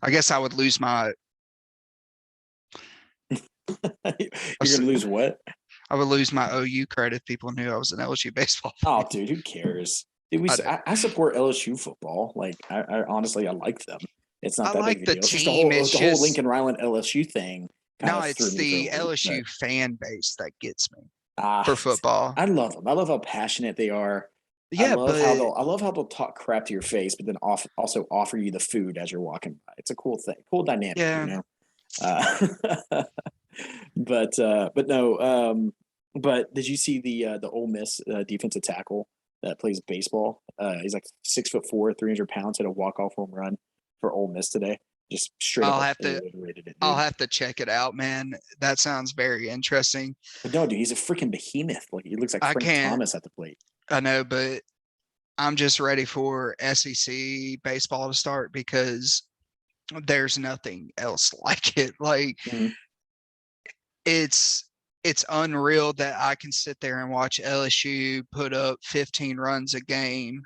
I guess I would lose my. You're gonna lose what? I would lose my OU credit if people knew I was an LSU baseball fan. Oh, dude, who cares? Dude, I do. I support LSU football. Like, I honestly I like them. It's not I that big like of a the deal. It's just team. It's the whole just Lincoln Ryland LSU thing kind no, of threw it's me for a the loop. But LSU fan base that gets me ah, for football. I love them. I love how passionate they are. Yeah, but I love how they'll talk crap to your face, but then also offer you the food as you're walking by. It's a cool thing, cool dynamic, you yeah, know. Uh, but no. But did you see the Ole Miss defensive tackle that plays baseball? He's like 6'4", 300 pounds, had a walk off home run for Ole Miss today. Just straight I'll up have to obliterated it, I'll dude. have to check it out, man. That sounds very interesting. But no, dude, he's a freaking behemoth. Like he looks like I Frank can't. Thomas at the plate. I know, but I'm just ready for SEC baseball to start because there's nothing else like it. Like Mhm. it's it's unreal that I can sit there and watch LSU put up 15 runs a game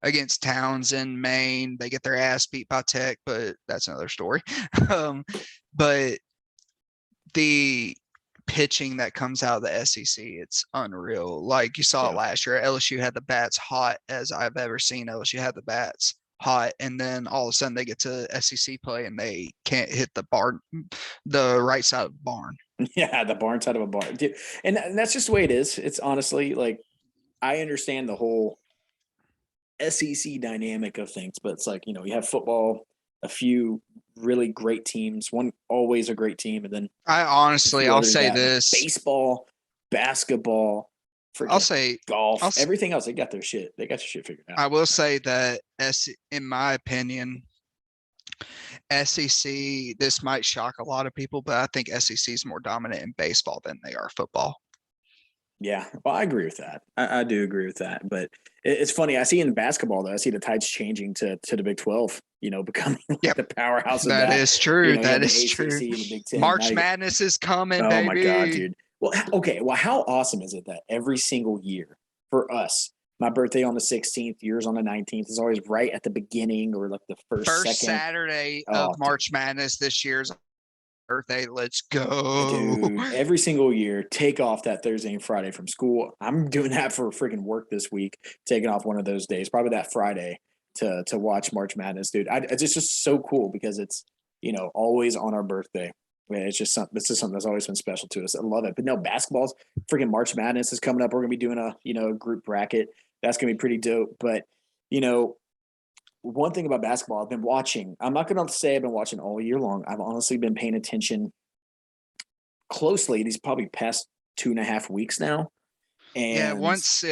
against Towns in Maine. They get their ass beat by Tech, but that's another story. um, but the pitching that comes out of the SEC, it's unreal. Like you saw it Yeah. last year, LSU had the bats hot as I've ever seen LSU had the bats hot, and then all of a sudden they get to SEC play and they can't hit the right side of the barn. Yeah, the barn side of a barn. Dude, and that's just the way it is. It's honestly like I understand the whole SEC dynamic of things, but it's like, you know, you have football, a few really great teams, one always a great team, and then I a honestly, few I'll others say that like this. baseball, basketball, I'll freaking say, golf, I'll, everything else. They got their shit. They got their shit figured out. I will say that in my opinion, SEC, this might shock a lot of people, but I think SEC is more dominant in baseball than they are football. Yeah, well, I agree with that. I do agree with that. But it's funny. I see in basketball though. I see the tides changing to the Big 12. You know, becoming like Yep, the powerhouse of that that. is You true. know, you have That the is true. ACC and the Big 10. Now March you got, Madness is coming, oh my god, baby. dude. Well, okay. Well, how awesome is it that every single year for us, my birthday on the 16th, yours on the 19th, is always right at the beginning or like the first First second. Saturday of Oh, dude. March Madness this year's birthday. Let's go. Dude, every single year, take off that Thursday and Friday from school. I'm doing that for freaking work this week, taking off one of those days, probably that Friday to watch March Madness, dude. It's just so cool because it's, you know, always on our birthday. Man, it's just something that's always been special to us. I love it. But no, basketball's freaking March Madness is coming up. We're gonna be doing a group bracket. That's gonna be pretty dope. But you know, one thing about basketball, I've been watching. I'm not gonna say I've been watching all year long. I've honestly been paying attention closely these probably past 2.5 weeks now. Yeah, And once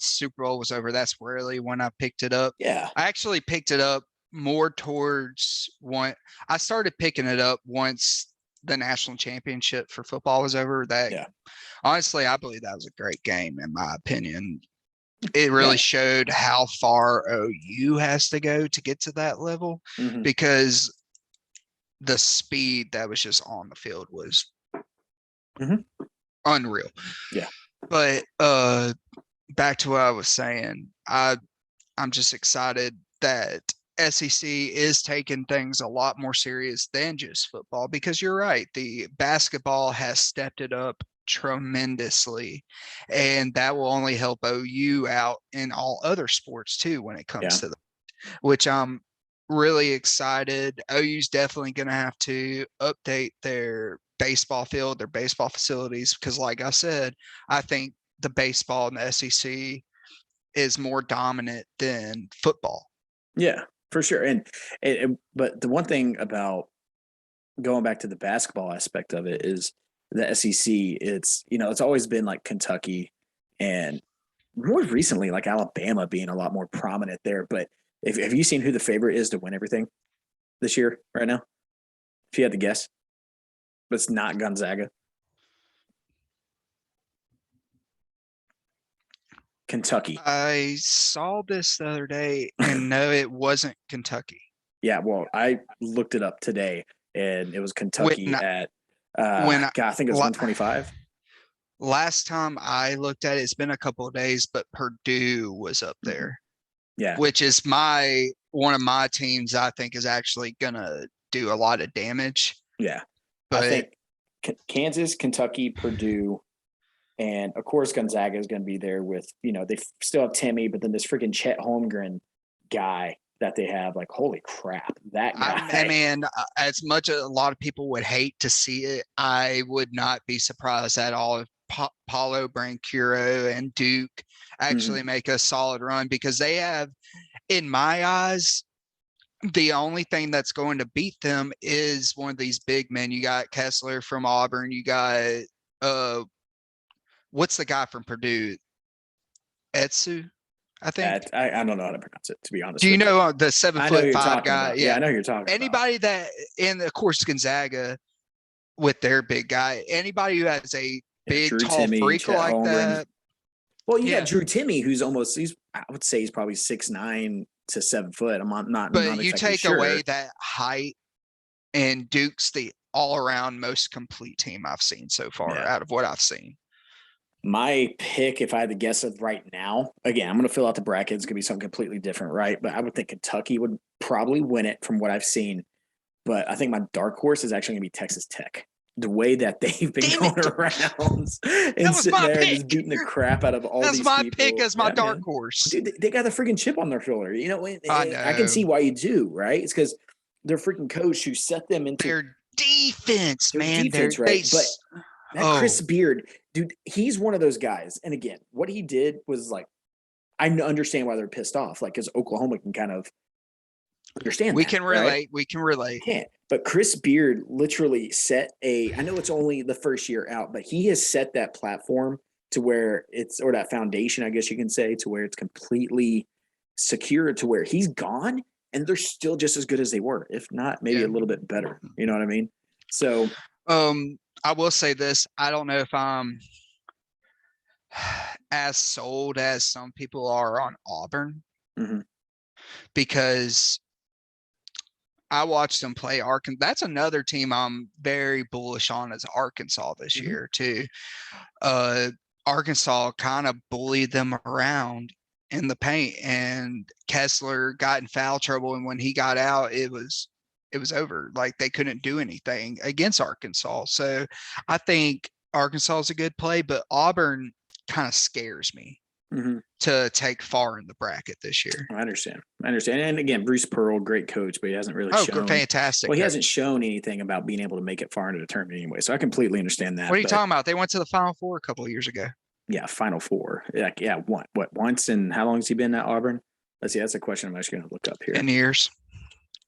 Super Bowl was over, that's really when I picked it up. yeah, I actually picked it up more towards one. I started picking it up once the national championship for football was over. That yeah, honestly, I believe that was a great game in my opinion. It yeah. really showed how far OU has to go to get to that level Hmm. because the speed that was just on the field was Hmm. unreal. Yeah, But back to what I was saying, I'm just excited that SEC is taking things a lot more serious than just football because you're right. The basketball has stepped it up tremendously, and that will only help OU out in all other sports too when it comes yeah, to which I'm really excited. OU's definitely going to have to update their baseball field, their baseball facilities, because like I said, I think the baseball in the SEC is more dominant than football. yeah, for sure. But the one thing about going back to the basketball aspect of it is the SEC. It's always been like Kentucky and more recently like Alabama being a lot more prominent there. But if have you seen who the favorite is to win everything this year right now? If you had to guess, but it's not Gonzaga. Kentucky. I saw this the other day, and no, it wasn't Kentucky. Yeah, well, I looked it up today, and it was When Kentucky at when God, I think it was 125. last time I looked at it, it's been a couple of days, but Purdue was up Mm-hmm. there, Yeah, which is one of my teams I think is actually gonna do a lot of damage. Yeah. I But think Kansas, Kentucky, Purdue, and of course Gonzaga is going to be there with, they still have Timmy, but then this freaking Chet Holmgren guy that they have, like, holy crap, that guy. I mean, as much as a lot of people would hate to see it, I would not be surprised at all if Paulo Branquero and Duke actually make a solid run, because they have, in my eyes, the only thing that's going to beat them is one of these big men. You got Kessler from Auburn. You got what's the guy from Purdue? Etsu, I think. I don't know how to pronounce it, to be honest. Do you with know the I know who you're 7'5" talking guy? about. Yeah, I know who you're talking Anybody that, and of course Gonzaga with their big guy. Anybody who has a big, Drew tall Timme, freak Chet like Holmgren. that. Well, you got Drew Timme, who's I would say he's probably 6'9" to 7 foot. I'm not But not you exactly take sure. away that height, and Duke's the all-around most complete team I've seen so far out of what I've seen. My pick, if I had to guess it right now, again, I'm going to fill out the bracket. It's going to be something completely different, right? But I would think Kentucky would probably win it from what I've seen. But I think my dark horse is actually going to be Texas Tech. The way that they've been going around and sitting there and just beating the crap out of all these people. That's my pick as my dark horse. Dude, they got the freaking chip on their shoulder. I know. I can see why you do, right? It's because their freaking coach who set them into their defense, man. Defense, right? But that Chris Beard, dude, he's one of those guys. And again, what he did was like, I understand why they're pissed off. Like, because Oklahoma can kind of understand. We can relate. We can relate. Can't. But Chris Beard literally set I know it's only the first year out, but he has set that platform to where or that foundation, I guess you can say, to where it's completely secure, to where he's gone and they're still just as good as they were, if not maybe a little bit better. You know what I mean? So, I will say this. I don't know if I'm as sold as some people are on Auburn, because I watched them play Arkansas. That's another team I'm very bullish on, as Arkansas this year too. Arkansas kind of bullied them around in the paint, and Kessler got in foul trouble, and when he got out, it was over. Like, they couldn't do anything against Arkansas. So I think Arkansas is a good play, but Auburn kind of scares me to take far in the bracket this year. I understand. And again, Bruce Pearl, great coach, but he hasn't really shown. Fantastic. Well, he hasn't shown anything about being able to make it far into the tournament anyway. So I completely understand that. What are you talking about? They went to the Final Four a couple of years ago. Yeah, Final Four. Yeah. What once? And how long has he been at Auburn? Let's see. That's a question I'm actually going to look up here. 10 years.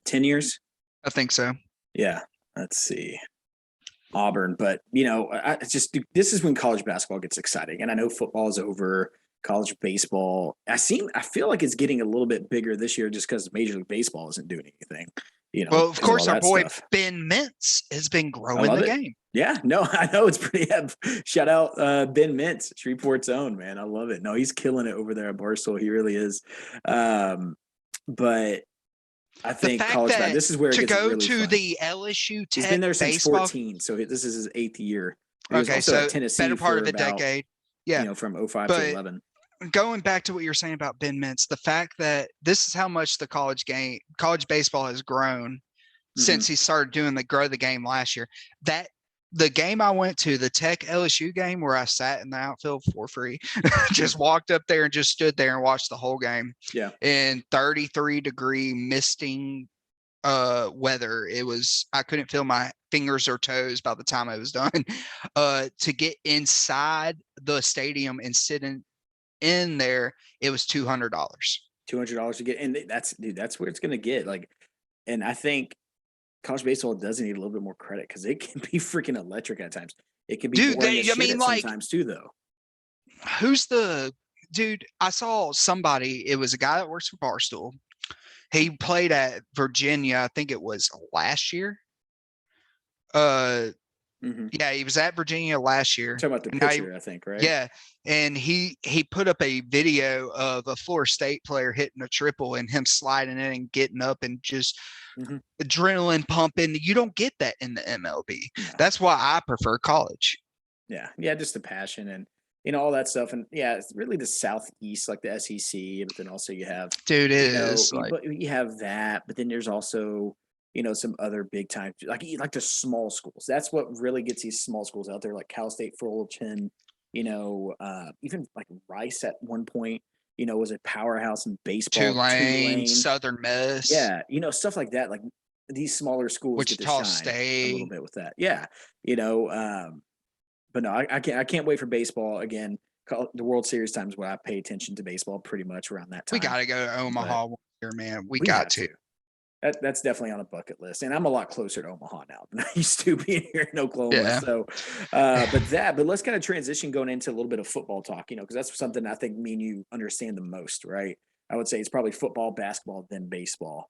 10 years? I think so. Yeah. Let's see. Auburn, but this is when college basketball gets exciting, and I know football is over. College baseball, I feel like it's getting a little bit bigger this year, just because Major League Baseball isn't doing anything. Well, of course, our boy Ben Mintz has been growing the game. Yeah, no, I know it's pretty. Shout out Ben Mintz, Shreveport's own, man. I love it. No, he's killing it over there at Barstool. He really is. But I think college basketball, this is where it gets really fun. To go to the LSU Tech, he's been there since 14, so this is his 8th year. He was also at Tennessee, better part of a decade. Yeah, from 05 to 11. Going back to what you're saying about Ben Mintz, the fact that this is how much the college baseball has grown since he started doing the grow the game last year. That the game I went to, the Tech LSU game, where I sat in the outfield for free, just walked up there and just stood there and watched the whole game. Yeah. In 33-degree misting weather. I couldn't feel my fingers or toes by the time it was done. To get inside the stadium and sit in there, it was $200. $200 to get, and that's where it's going to get. Like, and I think college baseball does need a little bit more credit, because it can be freaking electric at times. It can be boring as shit sometimes too, though. Who's the dude? I saw somebody. It was a guy that works for Barstool. He played at Virginia. I think it was last year. Yeah, he was at Virginia last year. Talking about the pitcher, I think, right? Yeah, and he put up a video of a Florida State player hitting a triple and him sliding in and getting up and just adrenaline pumping. You don't get that in the MLB. No. That's why I prefer college. Yeah, just the passion and all that stuff. And yeah, it's really the Southeast, like the SEC. But then also you have, you have that. But then there's also some other big time, like the small schools. That's what really gets these small schools out there, like Cal State Fullerton, even like Rice at one point, was a powerhouse in baseball. Tulane, Tulane, Southern Miss, yeah, stuff like that. Like these smaller schools get to Wichita shine a little State. bit with that. Yeah, but no, I can't wait for baseball again. The World Series times where I pay attention to baseball pretty much around that We time. got to go to But Omaha one year, man. We we got have to. to. That's definitely on a bucket list, and I'm a lot closer to Omaha now than I used to being here in Oklahoma. Yeah. So, but let's kind of transition going into a little bit of football talk, because that's something I think me and you understand the most, right? I would say it's probably football, basketball, then baseball.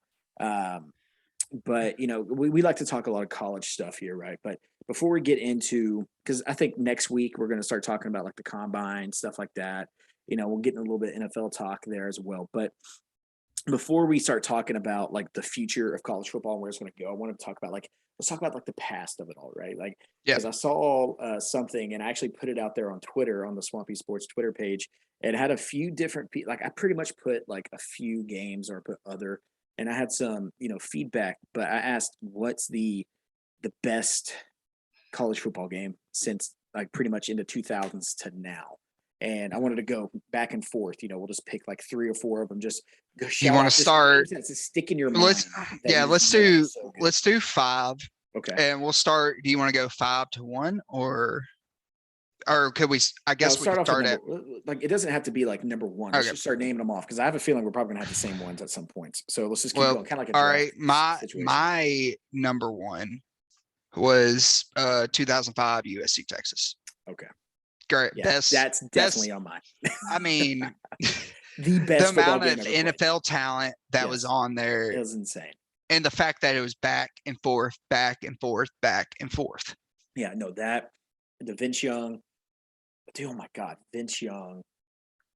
But we like to talk a lot of college stuff here, right? But before we get into, because I think next week we're going to start talking about like the combine stuff like that. We'll get in a little bit of NFL talk there as well. But before we start talking about like the future of college football and where it's going to go, I want to talk about let's talk about like the past of it all, right? Like Yeah. because I saw something and I actually put it out there on Twitter on the Swampy Sports Twitter page. It had a few different like I pretty much put like a few games or put other, and I had some feedback, but I asked what's the best college football game since like pretty much into 2000s to now. And I wanted to go back and forth. We'll just pick like 3 or 4 of them. Just go You shout want out to just start? games that's stick in your mind. Let's That yeah, you let's just know do are so good. let's do 5. Okay. And we'll start. Do you want to go 5-1 or could we? I Now guess let's we could start off with start at. like it doesn't have to be like number one. Let's Okay. just start naming them off because I have a feeling we're probably gonna have the same ones at some points. So let's just keep Well, going, kind of like a all draft right. My situation. my number one was 2005 USC Texas. Okay. Great. Yeah, Best. that's definitely Best. on mine. I mean, The the best football amount game of ever played. NFL talent that Yes. was on there, It was insane. and the fact that it was back and forth, back and forth, back and forth. Yeah, no, that the Vince Young, dude, oh my God, Vince Young,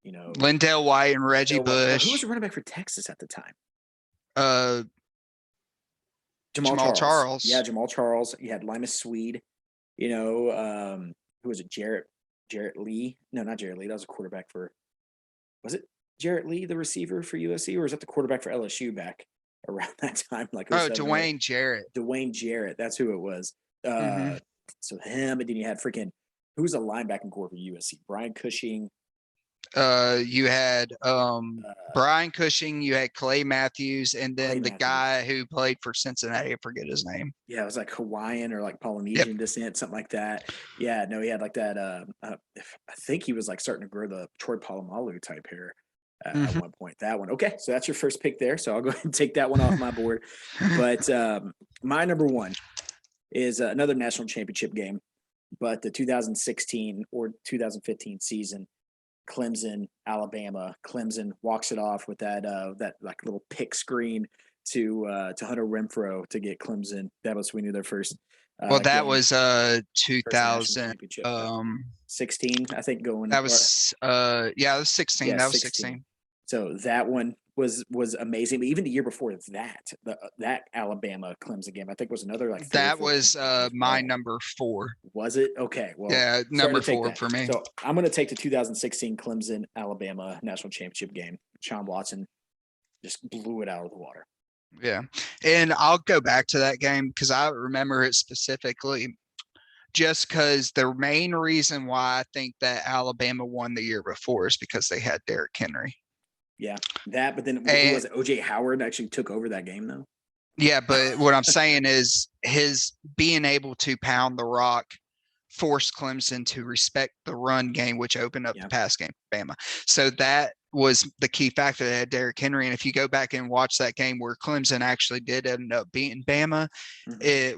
Lindell White and Reggie who was Bush, the running back for Texas at the time? uh, Jamal Charles. Yeah, Jamal Charles. You had Limas Swede, who was it? Jarrett Lee? No, not Jarrett Lee. That was a quarterback for, was it Jarrett Lee, the receiver for USC, or was that the quarterback for LSU back around that time? Like, Dwayne Jarrett. Dwayne Jarrett. That's who it was. Mhm. So him, and then you had freaking, who was a linebacking core for USC? Brian Cushing. You had Brian Cushing, you had Clay Matthews, and then the guy who played for Cincinnati, I forget his name. Yeah, it was like Hawaiian or like Polynesian descent, something like that. Yeah, no, he had like that. I think he was like starting to grow the Troy Polamalu type hair at one point. That one. Okay, so that's your first pick there. So I'll go ahead and take that one off my board. But my number one is another national championship game, but the 2016 or 2015 season. Clemson, Alabama. Clemson walks it off with that like little pick screen to Hunter Renfro to get Clemson. That was, we knew their first. Well, that game, was first 2000. 16, I think. That was yeah, it was 16. Yeah, that was 16. 16. So that one was amazing. But even the year before that, that Alabama Clemson game, I think was another like that was my number 4. Was it? Okay. Well, yeah, number 4 for me. So I'm going to take the 2016 Clemson Alabama national championship game. Sean Watson just blew it out of the water. Yeah, and I'll go back to that game because I remember it specifically. Just because the main reason why I think that Alabama won the year before is because they had Derrick Henry. Yeah, that. But then who was it? OJ Howard actually took over that game, though. Yeah, but what I'm saying is his being able to pound the rock forced Clemson to respect the run game, which opened up the pass game for Bama. So that was the key factor. They had Derrick Henry. And if you go back and watch that game where Clemson actually did end up beating Bama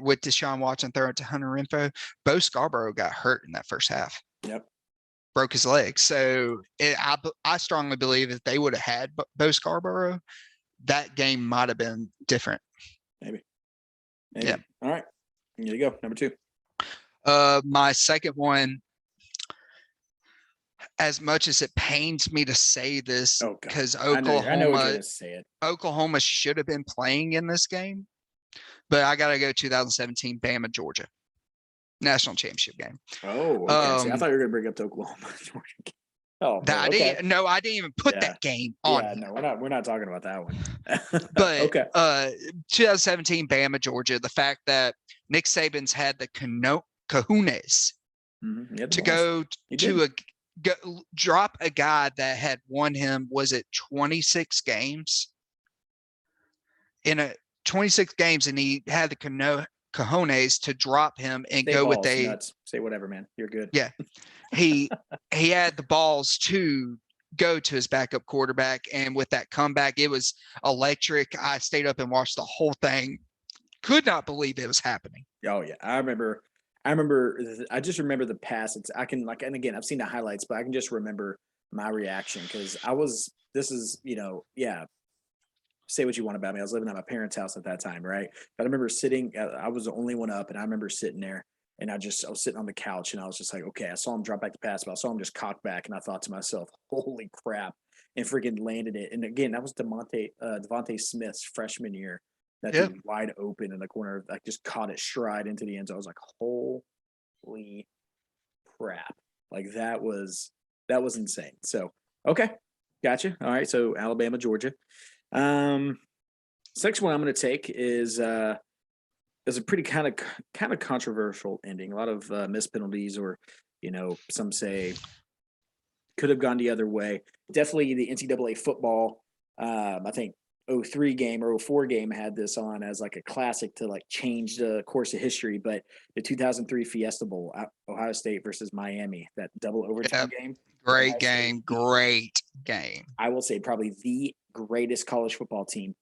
with Deshaun Watson throwing to Hunter Renfro, Bo Scarborough got hurt in that first half. Yep. Broke his leg. So I strongly believe if they would have had Bo Scarborough, that game might have been different. Maybe. Yeah. All right. Here you go. Number 2. My second one, as much as it pains me to say this, because Oklahoma should have been playing in this game, but I got to go 2017 Bama, Georgia. National championship game. Oh, okay. See, I thought you were going to bring up the Oklahoma, Georgia game. Oh That man, I okay. didn't. No, I didn't even put Yeah. that game on Yeah, here. no, we're not talking about that one. But Okay. 2017 Bama Georgia, the fact that Nick Saban's had the kahunas Mm-hmm. Yeah, the to balls. go He did. to drop a guy that had won him, was it 26 games in a 26 games, and he had the cojones to drop him and Say go with balls, a nuts. Say whatever, man. You're good. yeah. He he had the balls to go to his backup quarterback, and with that comeback, it was electric. I stayed up and watched the whole thing. Could not believe it was happening. Oh yeah, I just remember the pass. I can like, and again, I've seen the highlights, but I can just remember my reaction because I was. This is yeah. Say what you want about me. I was living at my parents' house at that time, right? But I remember sitting. I was the only one up, and I remember sitting there, and I was sitting on the couch, and I was just like, okay. I saw him drop back the pass, but I saw him just cock back, and I thought to myself, holy crap, and freaking landed it. And again, that was Devontae Smith's freshman year. That Yep. dude wide open in the corner, like just caught it stride into the end zone. I was like, holy crap! Like that was insane. So okay, gotcha. All right, so Alabama, Georgia. Um, Next one I'm going to take is a pretty kind of controversial ending. A lot of missed penalties, or some say could have gone the other way. Definitely the NCAA football. I think '03 game or '04 game had this on as like a classic to like change the course of history. But the 2003 Fiesta Bowl, Ohio State versus Miami, that double overtime Yep. game. Great Ohio State, game. Great game. I will say probably the greatest college football team,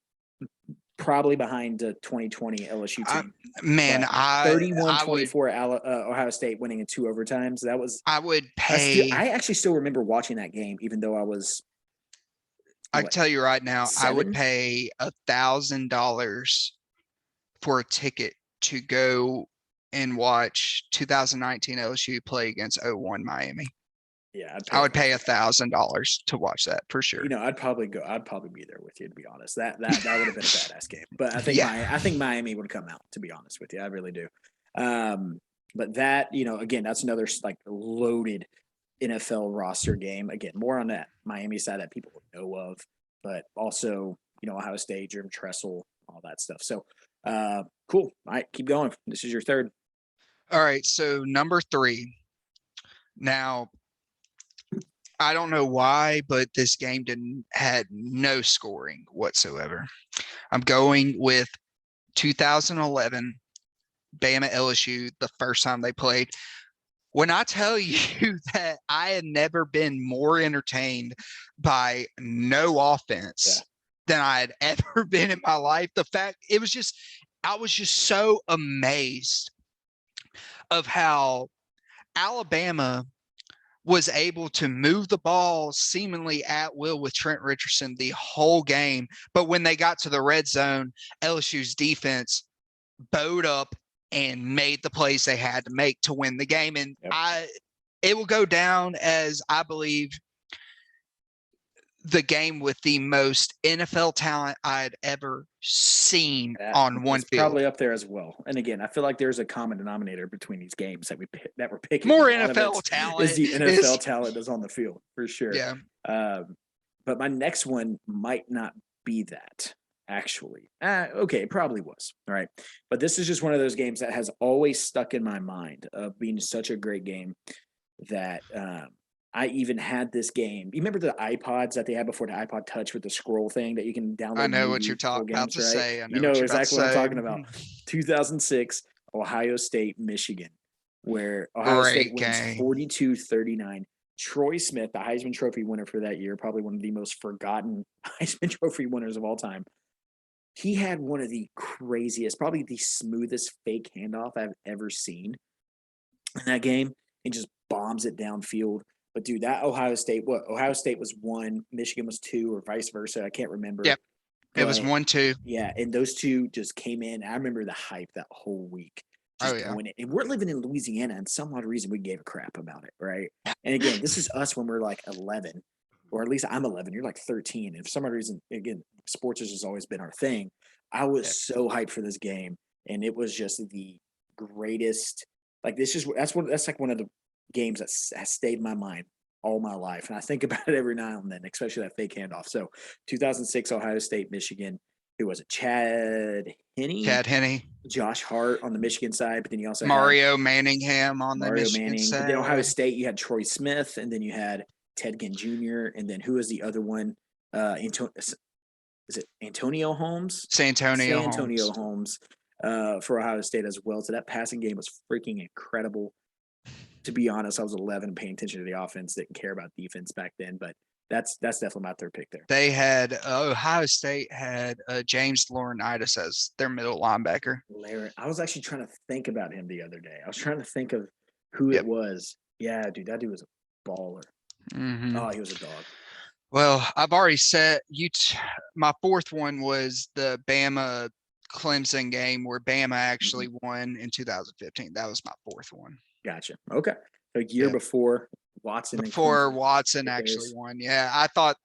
probably behind the 2020 LSU I, team. man, But I would 31-24 Ohio State winning in two overtimes. That was I would pay. I actually still remember watching that game, even though I was I can what, tell you right now, I would 7? pay $1,000 for a ticket to go and watch 2019 LSU play against '01 Miami. Yeah, I'd I pay would close pay to that. $1,000 to watch that for sure. I'd probably go. I'd probably be there with you, to be honest. That would have been a badass game. But Yeah. I think Miami would come out. To be honest with you, I really do. Um, but that again, that's another like loaded NFL roster game. Again, more on that Miami side that people know of, but also Ohio State, Jim Tressel, all that stuff. So cool. All right, keep going. This is your third. All right. So number 3. Now, I don't know why, but this game had no scoring whatsoever. I'm going with 2011 Bama LSU, the first time they played. When I tell you that I had never been more entertained by no offense than I had ever been in my life, I was just so amazed of how Alabama was able to move the ball seemingly at will with Trent Richardson the whole game. But when they got to the red zone, LSU's defense bowed up and made the plays they had to make to win the game. And Yep. it will go down as, I believe, the game with the most NFL talent I'd ever seen on one It's field. probably up there as well. And again, I feel like there's a common denominator between these games that we're picking. More One of NFL it is talent the NFL talent that's on the field for sure. Yeah. But my next one might not be that actually. Okay, it probably was. All right. But this is just one of those games that has always stuck in my mind of being such a great game that I even had this game. You remember the iPods that they had before the iPod Touch with the scroll thing that you can download? I know what you're full about games, to right? say. I You know what know you're about to exactly what I'm say. talking about. 2006, Ohio State, Michigan, where Ohio State Great wins game. 42-39. Troy Smith, the Heisman Trophy winner for that year, probably one of the most forgotten Heisman Trophy winners of all time. He had one of the craziest, probably the smoothest fake handoff I've ever seen in that game, and just bombs it downfield. But dude, that Ohio State was 1, Michigan was 2, or vice versa. I can't remember. Yep. It was But 1-2. yeah, and those two just came in. I remember the hype that whole week, Oh, just yeah. going in. And we're living in Louisiana, and some odd reason we gave a crap about it, right? And again, this is us when we're like 11, or at least I'm 11. You're like 13. And for some odd reason, again, sports has just always been our thing. I was so hyped for this game, and it was just the greatest. Like that's like one of the games that has stayed in my mind all my life, and I think about it every now and then, especially that fake handoff. So 2006 Ohio State, Michigan. Who was it? Chad Henne, Chad Henne, Josh Hart on the Michigan side, but then you also had Mario Manningham on the Mario Michigan Manning. But then Ohio side. State, you had Troy Smith, and then you had Ted Ginn Jr., and then who was the other one? Is it Antonio Holmes? Santonio San Antonio Holmes. Holmes for Ohio State as well. So that passing game was freaking incredible. To be honest, I was 11 paying attention to the offense, didn't care about defense back then, but that's definitely my third pick there. They had Ohio State had James Laurinaitis as their middle linebacker. Larry, I was actually trying to think about him the other day. I was trying to think of who it Yep. was. Yeah, dude, that dude was a baller. Mm-hmm. Oh, he was a dog. Well, I've already said my fourth one was the Bama Clemson game where Bama actually won in 2015. That was my fourth one. Gotcha. Okay. So a year before Watson and Before Clemson. Watson actually won. Yeah, I thought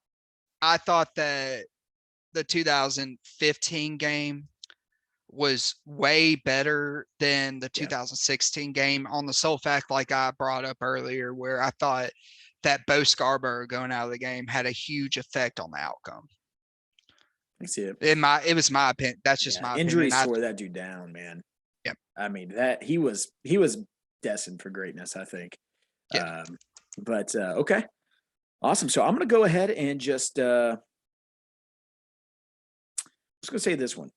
that the 2015 game was way better than the 2016 game on the sole fact, like I brought up earlier, where I thought that Bo Scarborough going out of the game had a huge effect on the outcome. I see it. It was my opinion. That's just my injuries opinion. tore that dude down, man. Yeah. I mean that he was destined for greatness, I think. Yeah. But okay. Awesome. So I'm gonna go ahead and just gonna say this one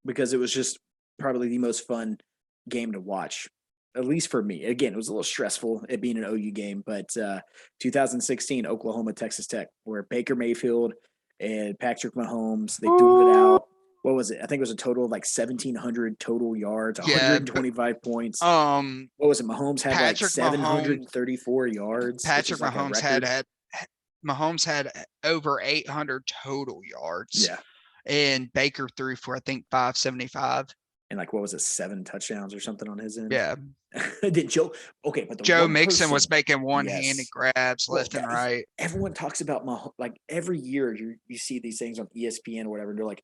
because it was just probably the most fun game to watch, at least for me. Again, it was a little stressful it being an OU game, but 2016 Oklahoma Texas Tech, where Baker Mayfield and Patrick Mahomes they dueled it out. What was it? I think it was a total of like 1,700 total yards, 125 points. What was it? Mahomes had like 734 yards. Patrick like Mahomes had over 800 total yards. Yeah. And Baker threw for I think 575. And like what was it, 7 touchdowns or something on his end? Yeah. Did Joe? Okay, but Joe Mixon was making one-handed grabs left and right. Everyone talks about Mahomes, like every year you see these things on ESPN or whatever, and they're like,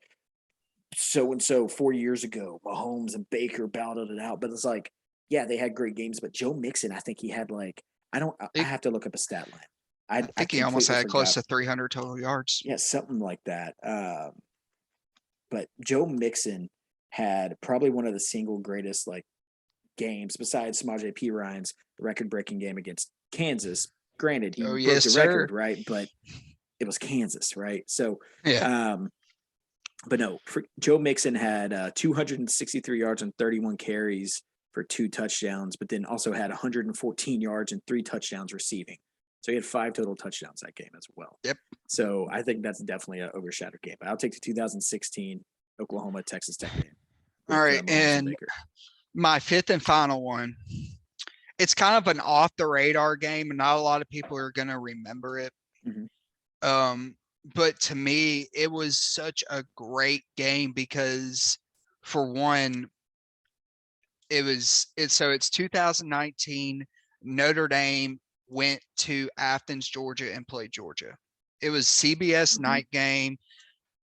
so and so 4 years ago, Mahomes and Baker battled it out. But it's like, yeah, they had great games, but Joe Mixon, I think he had like I have to look up a stat line. I think he almost had close to 300 total yards. Yeah, something like that. But Joe Mixon had probably one of the single greatest like games besides Samaje Perine's record-breaking game against Kansas. Granted, he broke the record, right? But it was Kansas, right? So, but no, Joe Mixon had 263 yards and 31 carries for 2 touchdowns, but then also had 114 yards and 3 touchdowns receiving. So he had 5 total touchdowns that game as well. Yep. So I think that's definitely an overshadowed game. But I'll take the 2016 Oklahoma Texas Tech game. All right, and my fifth and final one. It's kind of an off the radar game, and not a lot of people are going to remember it. But to me, it was such a great game because, for one, it's 2019. Notre Dame went to Athens, Georgia, and played Georgia. It was CBS night game.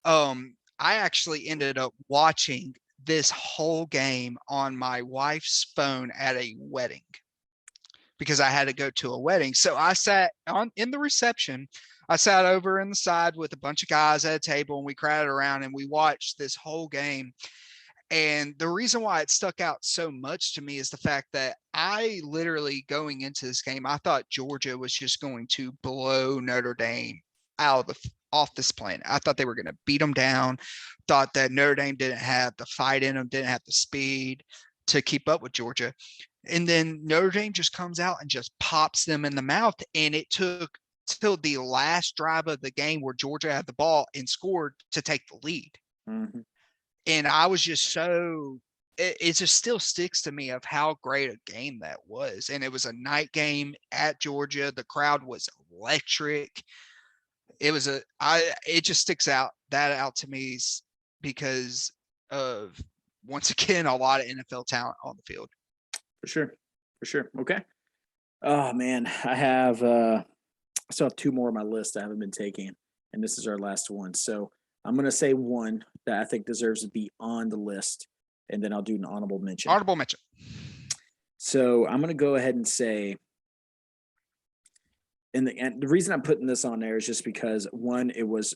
I actually ended up watching this whole game on my wife's phone at a wedding because I had to go to a wedding. So I sat in the reception. I sat over in the side with a bunch of guys at a table, and we crowded around and we watched this whole game. And the reason why it stuck out so much to me is the fact that I literally, going into this game, I thought Georgia was just going to blow Notre Dame off this planet. I thought they were going to beat them down. Thought that Notre Dame didn't have the fight in them, didn't have the speed to keep up with Georgia. And then Notre Dame just comes out and just pops them in the mouth. And it took till the last drive of the game where Georgia had the ball and scored to take the lead. And I was just it just still sticks to me of how great a game that was. And it was a night game at Georgia. The crowd was electric. It just sticks out to me because of, once again, a lot of NFL talent on the field. For sure. Okay. Oh man, I still have 2 more on my list I haven't been taking, and this is our last one. So I'm going to say one that I think deserves to be on the list, and then I'll do an honorable mention. So I'm going to go ahead and say and the reason I'm putting this on there is just because one, it was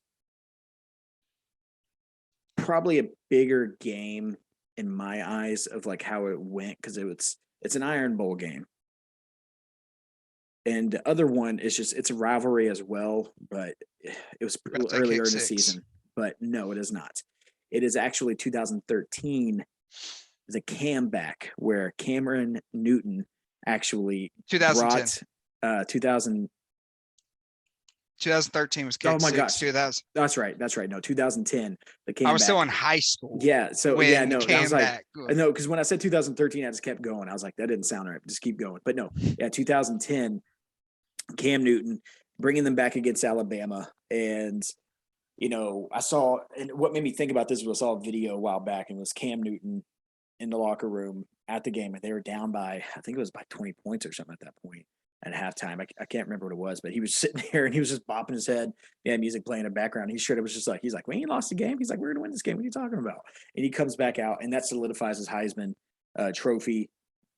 probably a bigger game in my eyes of like how it went because it's an Iron Bowl game. And the other one is just it's a rivalry as well, but it was We're about to say earlier kick in the six. season. But no, it is not. It is actually 2013, the comeback where Cameron Newton actually 2010. brought 2000. 2013 was Oh kick my six. gosh, 2000. that's right. That's right. No, 2010, the I was still comeback. in high school Yeah. So yeah, when no, I was like, back. no, because when I said 2013, I just kept going. I was like, that didn't sound right. Just keep going. But no, yeah, 2010, Cam Newton bringing them back against Alabama, and I saw, and what made me think about this was I saw a video a while back, and it was Cam Newton in the locker room at the game, and they were down by, I think it was by 20 points or something at that point at halftime. I can't remember what it was, but he was sitting there and he was just bopping his head. He had music playing in the background. He sure it was just like, he's like, we ain't lost the game. He's like, we're going to win this game. What are you talking about? And he comes back out, and that solidifies his Heisman trophy.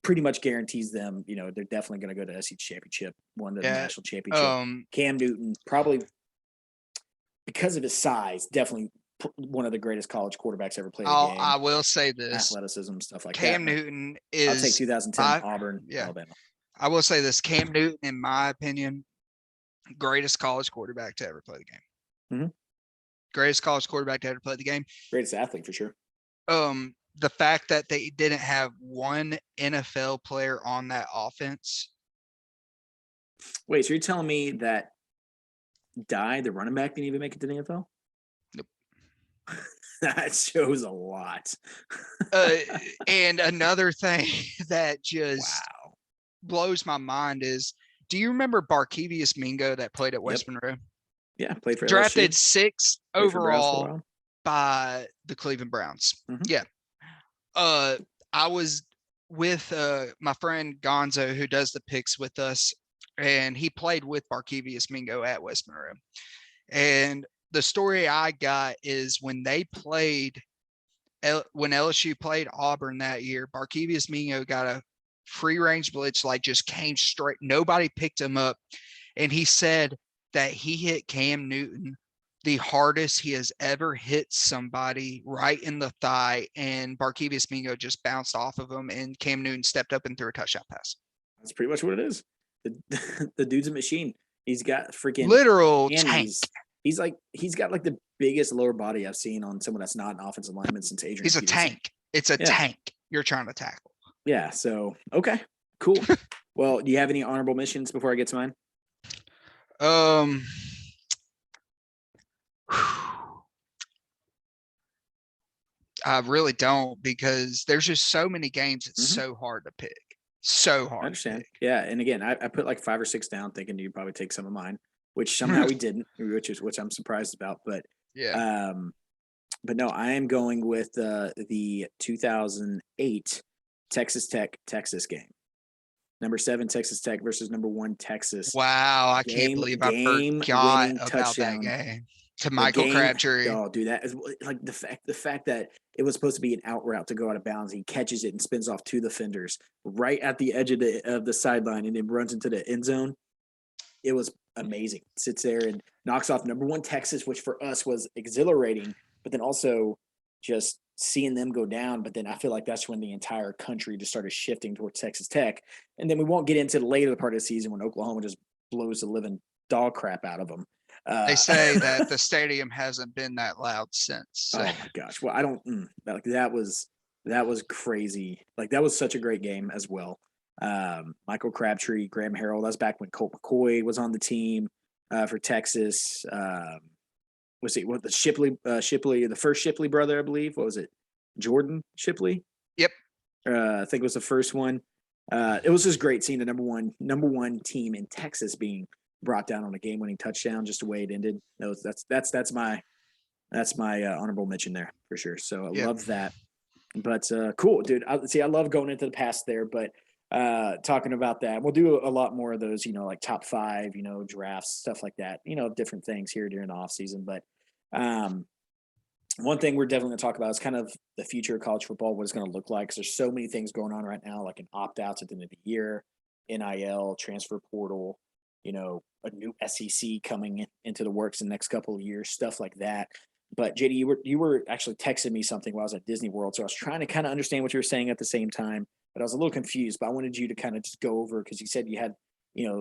Pretty much guarantees them, they're definitely going to go to SEC championship, won the Yeah. national championship. Cam Newton, probably because of his size, definitely one of the greatest college quarterbacks ever played the game. I will say this: athleticism, stuff like Cam that. Newton I'll take is 2010 Auburn, yeah. Alabama. I will say this: Cam Newton, in my opinion, greatest college quarterback to ever play the game. Mm-hmm. Greatest college quarterback to ever play the game. Greatest athlete for sure. The fact that they didn't have one NFL player on that offense. Wait, so you're telling me that the running back, didn't even make it to the NFL? Nope. That shows a lot. And another thing that just blows my mind is, do you remember Barkevius Mingo that played at West Monroe? Yeah, played for drafted LSU. 6th overall by the Cleveland Browns. Mm-hmm. Yeah. I was with my friend Gonzo, who does the picks with us, and he played with Barkevius Mingo at West Monroe. And the story I got is when LSU played Auburn that year, Barkevius Mingo got a free range blitz, like just came straight. Nobody picked him up. And he said that he hit Cam Newton the hardest he has ever hit somebody, right in the thigh, and Barkevius Mingo just bounced off of him, and Cam Newton stepped up and threw a touchdown pass. That's pretty much what it is. The dude's a machine. He's got freaking literal tank. He's got like the biggest lower body I've seen on someone that's not an offensive lineman since Adrian. He's a tank. It's a tank you're trying to tackle. Yeah. So okay, cool. Well, do you have any honorable mentions before I get to mine? I really don't, because there's just so many games. It's so hard to pick. So hard. I understand. Yeah. And again, I put like 5 or 6 down thinking you'd probably take some of mine, which somehow we didn't, which I'm surprised about. But yeah. But no, I am going with the 2008 Texas game. Number 7 Texas Tech versus number 1 Texas. Wow, I can't believe I forgot about that game. To Michael Crabtree. Oh, dude, that is like the fact that it was supposed to be an out route to go out of bounds. He catches it and spins off 2 defenders right at the edge of the sideline and then runs into the end zone. It was amazing. Sits there and knocks off number 1 Texas, which for us was exhilarating, but then also just seeing them go down. But then I feel like that's when the entire country just started shifting towards Texas Tech. And then we won't get into the later part of the season when Oklahoma just blows the living dog crap out of them. They say that the stadium hasn't been that loud since. So. Oh my gosh! Well, I don't. That was crazy. Like that was such a great game as well. Michael Crabtree, Graham Harrell. That's back when Colt McCoy was on the team for Texas. Was it what the Shipley, the first Shipley brother, I believe. What was it? Jordan Shipley. Yep. I think it was the first one. It was just great seeing the number one team in Texas being brought down on a game-winning touchdown, just the way it ended. That's my honorable mention there for sure. So I love that. But cool, dude. I love going into the past there, but talking about that, we'll do a lot more of those, like top 5, drafts, stuff like that, different things here during the off season. But one thing we're definitely going to talk about is kind of the future of college football, what it's going to look like. Because there's so many things going on right now, like an opt-outs at the end of the year, NIL, transfer portal. a new SEC coming into the works in the next couple of years, stuff like that. But JD, you were actually texting me something while I was at Disney World, so I was trying to kind of understand what you were saying at the same time, but I was a little confused. But I wanted you to kind of just go over, because you said you had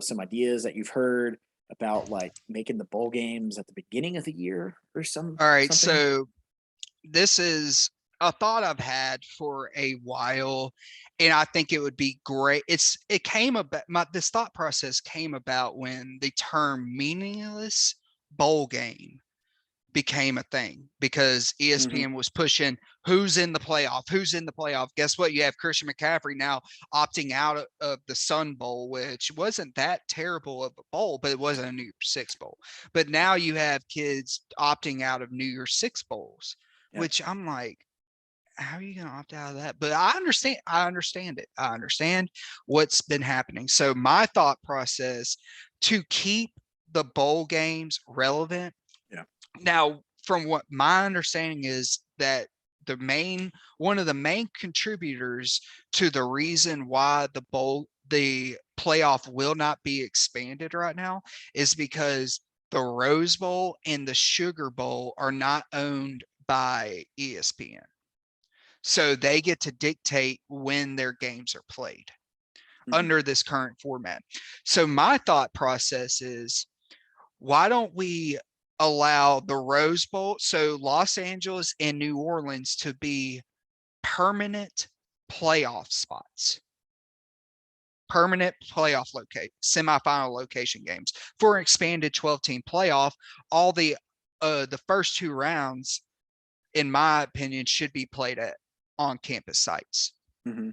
some ideas that you've heard about, like making the bowl games at the beginning of the year or All right, something. so this is a thought I've had for a while, and I think it would be great. It came about this thought process came about when the term meaningless bowl game became a thing because Mm-hmm. ESPN was pushing who's in the playoff, who's in the playoff. Guess what? You have Christian McCaffrey now opting out of the Sun Bowl, which wasn't that terrible of a bowl, but it wasn't a New Year's Six bowl. But now you have kids opting out of New Year's Six bowls, Yep. which I'm like, how are you going to opt out of that? But I understand. I understand it. I understand what's been happening. So my thought process to keep the bowl games relevant. Yeah. Now, from what my understanding is that one of the main contributors to the reason why the playoff will not be expanded right now is because the Rose Bowl and the Sugar Bowl are not owned by ESPN. So they get to dictate when their games are played Mm-hmm. under this current format. So my thought process is, why don't we allow the Rose Bowl, so Los Angeles and New Orleans, to be permanent playoff spots, permanent playoff semifinal location games for an expanded 12-team playoff. All the first two rounds, in my opinion, should be played at on campus sites. Mm-hmm.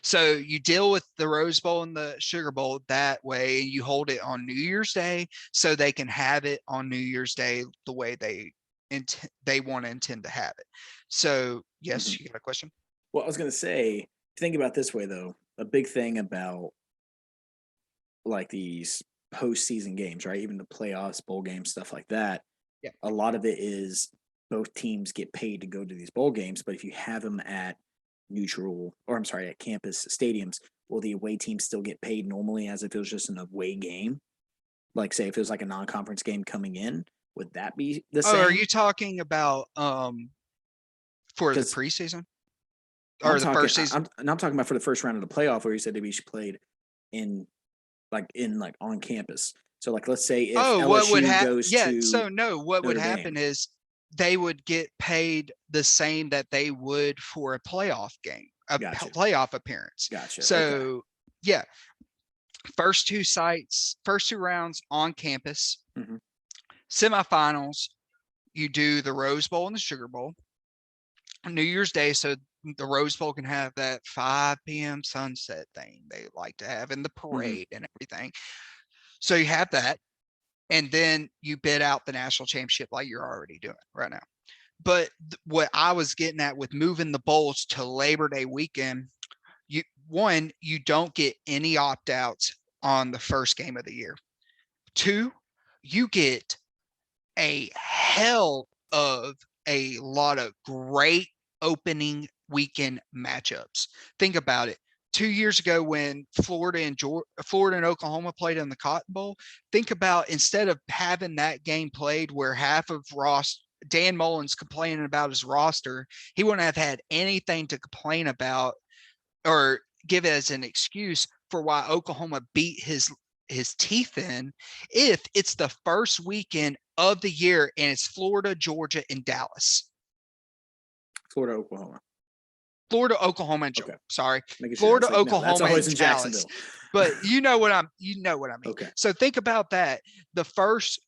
So you deal with the Rose Bowl and the Sugar Bowl that way, and you hold it on New Year's Day so they can have it on New Year's Day the way they want to intend to have it. So Mm-hmm. yes, you got a question? Well, I was going to say, think about it this way though. A big thing about like these postseason games, right? Even the playoffs, bowl games, stuff like that. Yeah. A lot of it is both teams get paid to go to these bowl games, but if you have them at at campus stadiums, will the away team still get paid normally as if it was just an away game? Like, say, if it was like a non-conference game coming in, would that be the Oh, are same? you talking about for the Because preseason I'm or the talking, first season? I'm talking about for the first round of the playoff where you said they should played in like on campus. So like, let's say if Oh, what would LSU happen? goes Yeah, to so no, what would Notre happen Dame. is they would get paid the same that they would for a playoff game, a Gotcha. playoff appearance. Gotcha. Okay. So yeah, first two rounds on campus. Mm-hmm. Semifinals, you do the Rose Bowl and the Sugar Bowl. New Year's Day, so the Rose Bowl can have that 5 p.m. sunset thing they like to have in the Mm-hmm. parade and everything. So you have that, and then you bid out the national championship like you're already doing right now. But what I was getting at with moving the bowls to Labor Day weekend, you don't get any opt outs on the first game of the year. Two, you get a hell of a lot of great opening weekend matchups. Think about it. 2 years ago, when Florida and Oklahoma played in the Cotton Bowl, think about, instead of having that game played where half of Dan Mullen's complaining about his roster, he wouldn't have had anything to complain about or give as an excuse for why Oklahoma beat his teeth in, if it's the first weekend of the year and it's Florida, Georgia, and Dallas. Florida, Oklahoma. Florida, Oklahoma, and Okay. sorry, Making sure. I was Florida, like, no, that's Oklahoma, always and in Dallas. Jacksonville. But you know what I mean. Okay. So think about that. The first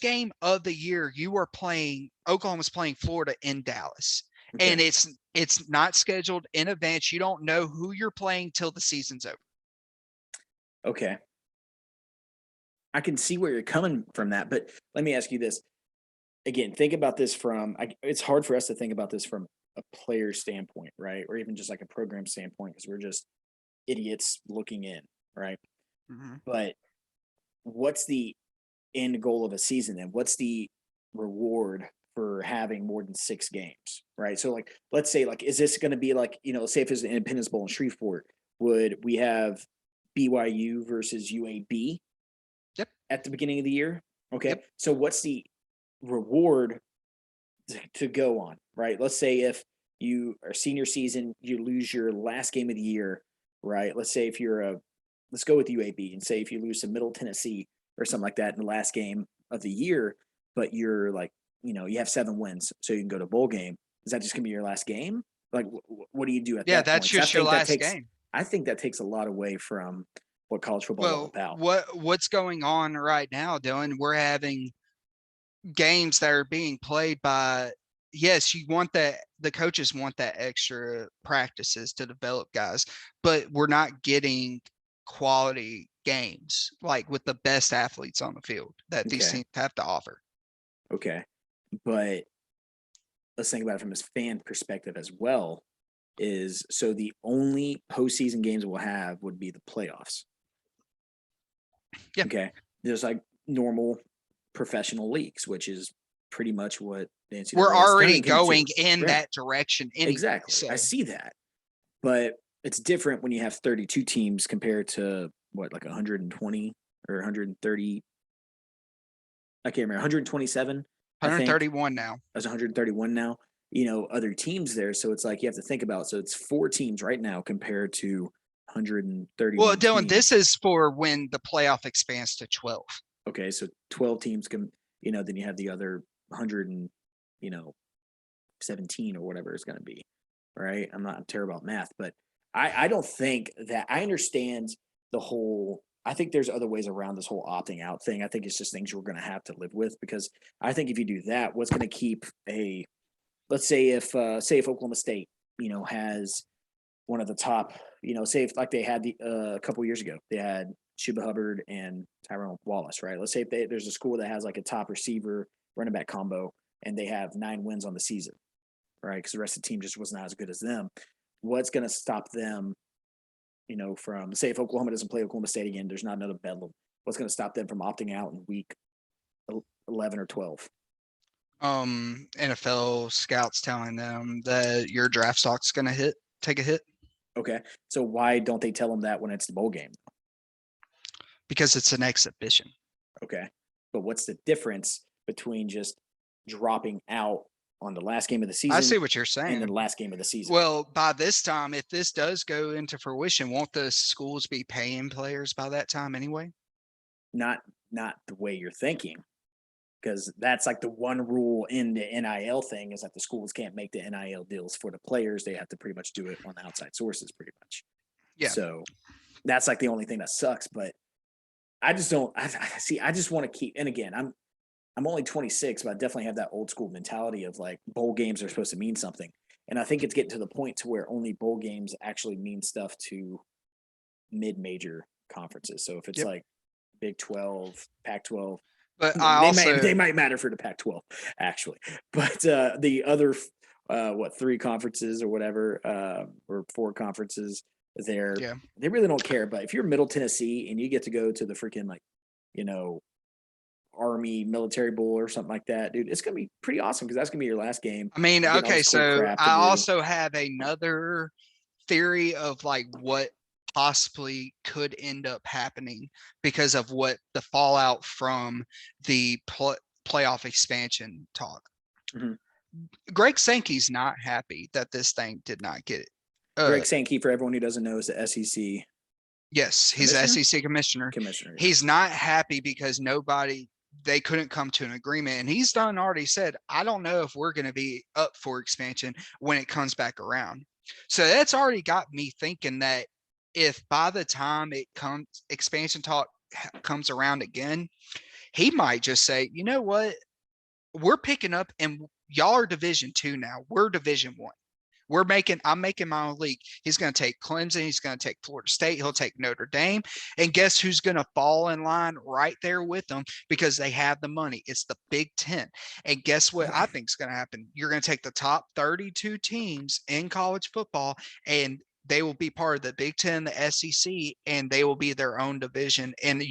game of the year, you are playing Oklahoma's playing Florida in Dallas. Okay. And it's not scheduled in advance. You don't know who you're playing till the season's over. Okay. I can see where you're coming from that, but let me ask you this. Again, think about this it's hard for us to think about this from a player standpoint, right? Or even just like a program standpoint, because we're just idiots looking in, right? Mm-hmm. But what's the end goal of a season then? What's the reward for having more than 6 games, right? So like, let's say like, is this going to be like, say if it's an Independence Bowl in Shreveport, would we have BYU versus UAB Yep. at the beginning of the year. Okay. Yep. So what's the reward to go on, right? Let's say if you are senior season, you lose your last game of the year, right? Let's say if let's go with UAB and say if you lose to Middle Tennessee or something like that in the last game of the year, but you're like, you have 7 wins, so you can go to bowl game. Is that just gonna be your last game? Like, what do you do at Yeah, that that's point? 'Cause just your last game. I think that takes a lot away from what college football is all Well, about. what's going on right now, Dylan? We're having games that are being played by, yes, you want that, the coaches want that extra practices to develop guys, but we're not getting quality games like with the best athletes on the field that these Okay. teams have to offer. Okay. But let's think about it from his fan perspective as well. Is so the only postseason games we'll have would be the playoffs. Yeah. Okay. There's like normal professional leagues, which is pretty much what the We're NCAA is already turning into. going in Right. that direction anyway. Exactly. So I see that. But it's different when you have 32 teams compared to what, like 120 or 130. I can't remember, 127, I think. 131 now. There's 131 now, other teams there. So it's like you have to think about. So it's 4 teams right now compared to Well, 131 Dylan, teams. this is for when the playoff expands to 12. Okay, so 12 teams can, then you have the other 117 or whatever it's going to be, right? I'm not terrible at math, but I don't think that I understand the whole. I think there's other ways around this whole opting out thing. I think it's just things we're going to have to live with because I think if you do that, what's going to keep let's say if Oklahoma State, has one of the top, say if like they had a couple years ago, they had Shuba Hubbard and Tyrone Wallace, right? Let's say if there's a school that has like a top receiver running back combo and they have 9 wins on the season, right? Because the rest of the team just was not as good as them. What's going to stop them, from say if Oklahoma doesn't play Oklahoma State again, there's not another Bedlam. What's going to stop them from opting out in week 11 or 12? NFL scouts telling them that your draft stock's going to take a hit. Okay, so why don't they tell them that when it's the bowl game? Because it's an exhibition. Okay, but what's the difference between just dropping out on the last game of the season? I see what you're saying. And the last game of the season. Well, by this time, if this does go into fruition, won't the schools be paying players by that time anyway? Not the way you're thinking, because that's like the one rule in the NIL thing is that the schools can't make the NIL deals for the players. They have to pretty much do it on outside sources, pretty much. Yeah. So that's like the only thing that sucks. But I just don't. I just want to keep. And again, I'm only 26, but I definitely have that old school mentality of like bowl games are supposed to mean something. And I think it's getting to the point to where only bowl games actually mean stuff to mid-major conferences. So if it's like Big 12, Pac-12, but they might matter for the Pac-12 actually. But the other 3 conferences or whatever, or 4 conferences, they really don't care. But if you're Middle Tennessee and you get to go to the freaking Army Military Bowl or something like that, dude, it's gonna be pretty awesome because that's gonna be your last game. I mean, okay, so I also have another theory of like what possibly could end up happening because of what the fallout from the playoff expansion talk. Mm-hmm. Greg Sankey's not happy that this thing did not get it. Greg Sankey, for everyone who doesn't know, is the SEC. Yes, he's the SEC commissioner. Yeah. He's not happy because they couldn't come to an agreement. And he's already said, I don't know if we're going to be up for expansion when it comes back around. So that's already got me thinking that if by the time expansion talk comes around again, he might just say, you know what, we're picking up and y'all are Division II now. We're Division I. I'm making my own league. He's going to take Clemson. He's going to take Florida State. He'll take Notre Dame. And guess who's going to fall in line right there with them because they have the money? It's the Big Ten. And guess what I think is going to happen? You're going to take the top 32 teams in college football, and they will be part of the Big Ten, the SEC, and they will be their own division. And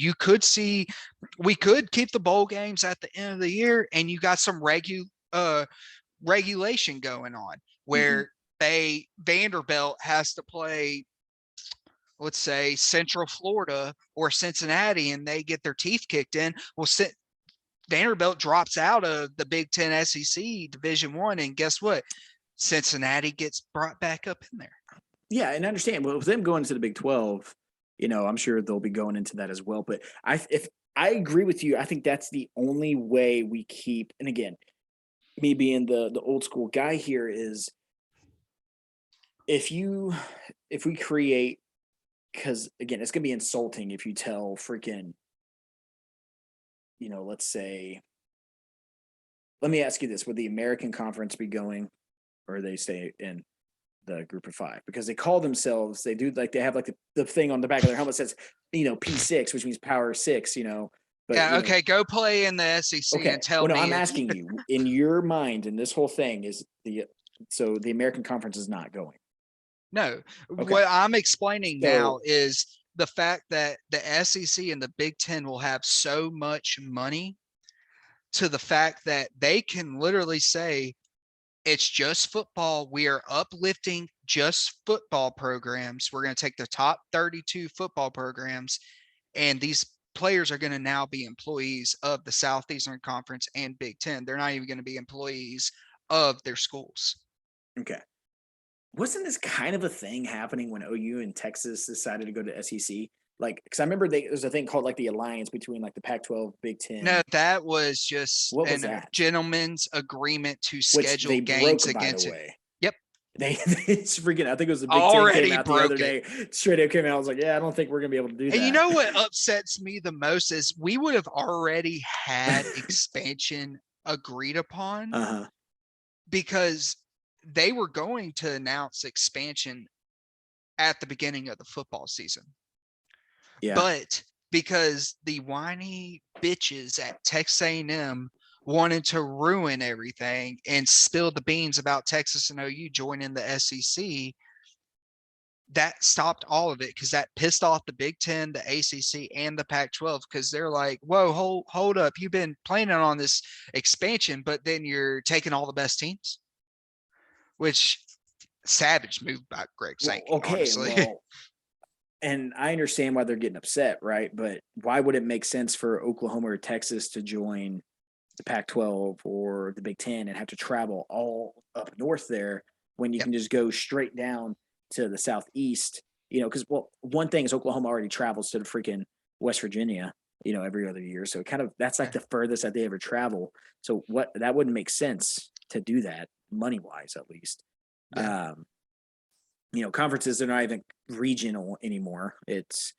we could keep the bowl games at the end of the year, and you got some regulation going on where Vanderbilt has to play let's say Central Florida or Cincinnati, and they get their teeth kicked in. Well, Vanderbilt drops out of the Big Ten SEC Division One, and guess what? Cincinnati gets brought back up in there. Yeah, and I understand. Well, with them going to the Big 12, I'm sure they'll be going into that as well. But if I agree with you, I think that's the only way we keep. And again, me being the old school guy here is if we create, because again, it's gonna be insulting if you tell freaking, let's say, let me ask you this: would the American Conference be going, or they stay in the group of five? Because they call themselves, they do like they have like the thing on the back of their helmet says, P6, which means Power Six, But Yeah, okay, go play in the SEC okay. and tell Well, no, me I'm if asking you, in your mind, in this whole thing, so the American Conference is not going. no. Okay. What I'm explaining now So is the fact that the SEC and the Big Ten will have so much money to the fact that they can literally say, it's just football. We are uplifting just football programs. We're going to take the top 32 football programs, and these players are going to now be employees of the Southeastern Conference and Big Ten. They're not even going to be employees of their schools. okay. Wasn't this kind of a thing happening when OU and Texas decided to go to SEC? Like, because I remember there's a thing called like the alliance between like the Pac-12, Big No, Ten. that was just What was a that? gentleman's agreement to Which schedule they games broke, by the against it. way. Yep. It's freaking. I think it was the Big Ten came Already out the other broke it. day. Straight up came out. I was like, yeah, I don't think we're gonna be able to do And you that. know what upsets me the most is we would have already had expansion agreed upon Uh-huh. because they were going to announce expansion at the beginning of the football season. Yeah. But because the whiny bitches at Texas A&M wanted to ruin everything and spill the beans about Texas and OU joining the SEC, that stopped all of it because that pissed off the Big Ten, the ACC, and the Pac-12 because they're like, "Whoa, hold up! You've been planning on this expansion, but then you're taking all the best teams," which savage move by Greg Well, Sankey, okay. honestly. Well, and I understand why they're getting upset, right? But why would it make sense for Oklahoma or Texas to join the Pac-12 or the Big Ten and have to travel all up north there when you Yep. can just go straight down to the southeast? Because one thing is Oklahoma already travels to the freaking West Virginia, every other year, so that's like the furthest that they ever travel. So that wouldn't make sense to do that money wise, at least. Yeah. Conferences are not even regional anymore. It's,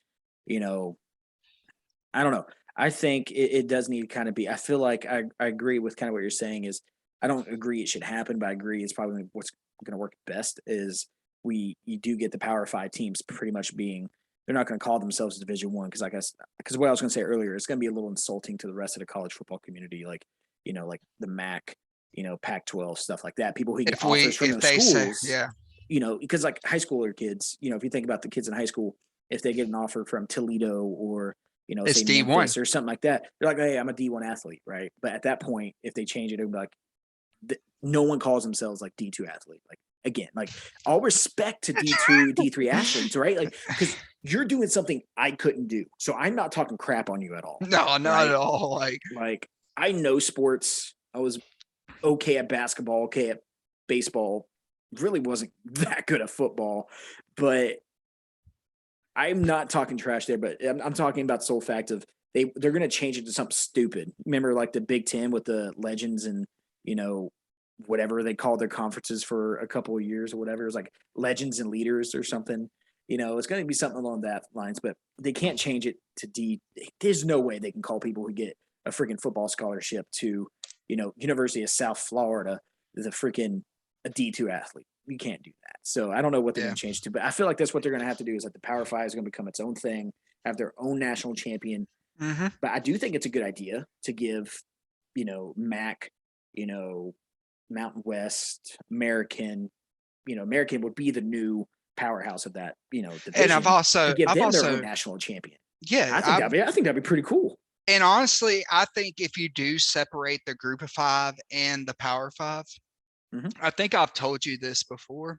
I don't know. I think it does need to kind of be. I feel like I agree with kind of what you're saying. Is I don't agree it should happen, but I agree it's probably what's going to work best. Is you do get the Power Five teams pretty much being they're not going to call themselves Division One because because what I was going to say earlier, it's going to be a little insulting to the rest of the college football community, like like the MAC, Pac-12 stuff like that. People who get offers from If those they say, schools, yeah, because like high schooler kids, if you think about the kids in high school, if they get an offer from Toledo or it's say D1. Memphis or something like that, they're like, hey, I'm a D1 athlete, right? But at that point, if they change it, it'll be like, no one calls themselves like D2 athlete. Like again, like all respect to D2, D3 athletes, right? Like because you're doing something I couldn't do, so I'm not talking crap on you at all, No, not at right? all. Like I know sports. I was okay at basketball, okay at baseball. Really wasn't that good at football, but I'm not talking trash there. But I'm talking about the sole fact of they're going to change it to something stupid. Remember, like the Big Ten with the legends and whatever they called their conferences for a couple of years or whatever. It was like legends and leaders or something. It's going to be something along that lines, but they can't change it to D. There's no way they can call people who get a freaking football scholarship to, University of South Florida, the freaking a D2 athlete. You can't do that. So I don't know what they're going to change to, but I feel like that's what they're going to have to do is that the Power Five is going to become its own thing, have their own national champion. Mm-hmm. But I do think it's a good idea to give, MAC, Mountain West, American, American would be the new powerhouse of that, division. And to give them their own national champion. Yeah, I think that'd be pretty cool. And honestly, I think if you do separate the group of five and the Power 5, Mhm. I think I've told you this before.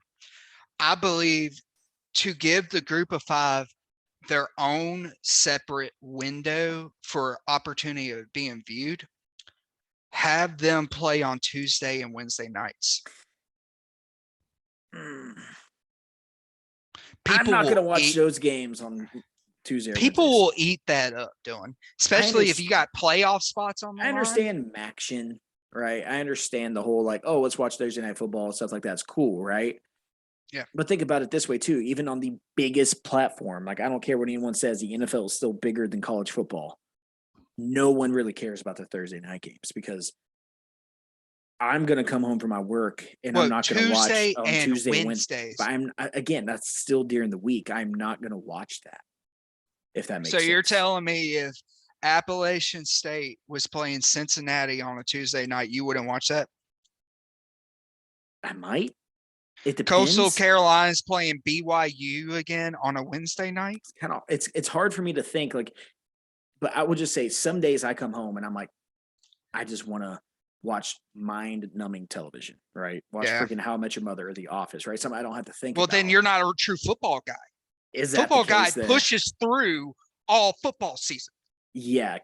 I believe to give the group of five their own separate window for opportunity of being viewed, have them play on Tuesday and Wednesday nights. I'm People not will going to watch eat. those games on Tuesday or People Wednesdays. will eat that up, Dylan. I Especially if you got playoff spots on the I line. understand Maction, right? I understand the whole like, oh, let's watch Thursday Night Football, stuff like that's cool, right? Yeah. But think about it this way too. Even on the biggest platform, like I don't care what anyone says, the NFL is still bigger than college football. No one really cares about the Thursday night games because I'm going to come home from my work and I'm not going to watch Tuesday on and Tuesday and Wednesday. Wednesdays. But again, that's still during the week. I'm not going to watch that. If that makes So sense. you're telling me if Appalachian State was playing Cincinnati on a Tuesday night, you wouldn't watch that? I might. It depends. Coastal Carolina's playing BYU again on a Wednesday night. It's hard for me to think like, but I would just say some days I come home and I'm like, I just want to watch mind-numbing television, right? Watch freaking How I Met Your Mother or The Office, right? Something I don't have to think about. Well, then you're not a true football guy. Is that football the case guy pushes through all football season? Yeah.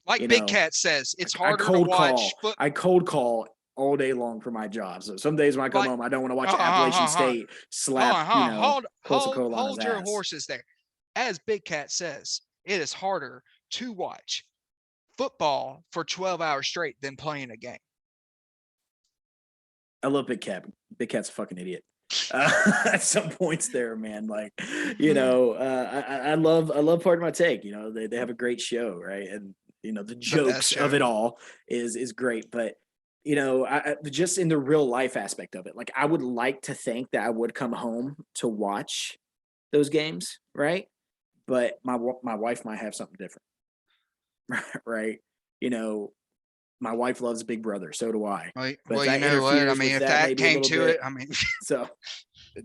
Like Big Cat says, it's harder to watch. I cold call all day long for my job. So some days when I come home, I don't want to watch Appalachian State slap, hold your horses there. As Big Cat says, it is harder to watch football for 12 hours straight than playing a game. I love Big Cat. Big Cat's a fucking idiot. At some points there, man. Like, I love Part of My Take. They have a great show, right? And the jokes of it all is great. But I just in the real life aspect of it, like I would like to think that I would come home to watch those games, right? But my wife might have something different, right? My wife loves Big Brother, so do I. Well, you know what? I mean, if that came to it, I mean, so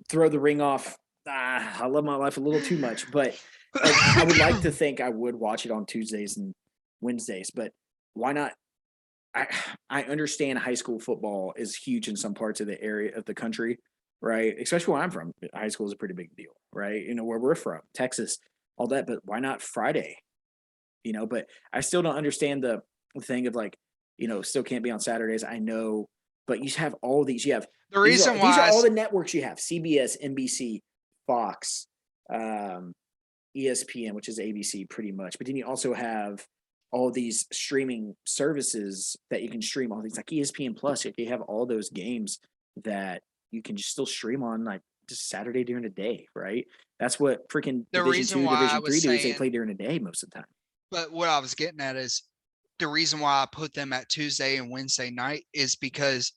throw the ring off. I love my life a little too much, but like, I would like to think I would watch it on Tuesdays and Wednesdays, but why not? I understand high school football is huge in some parts of the area of the country, right? Especially where I'm from. High school is a pretty big deal, right? Where we're from, Texas, all that. But why not Friday? But I still don't understand the thing of like, still can't be on Saturdays. I know, but you have all these. You have the reason why these are all the networks you have: CBS, NBC, Fox, ESPN, which is ABC, pretty much. But then you also have all these streaming services that you can stream all these, like ESPN Plus. You have all those games that you can just still stream on, like just Saturday during the day, right? That's what freaking Division 2, Division 3 do is they play during the day most of the time. But what I was getting at is the reason why I put them at Tuesday and Wednesday night is because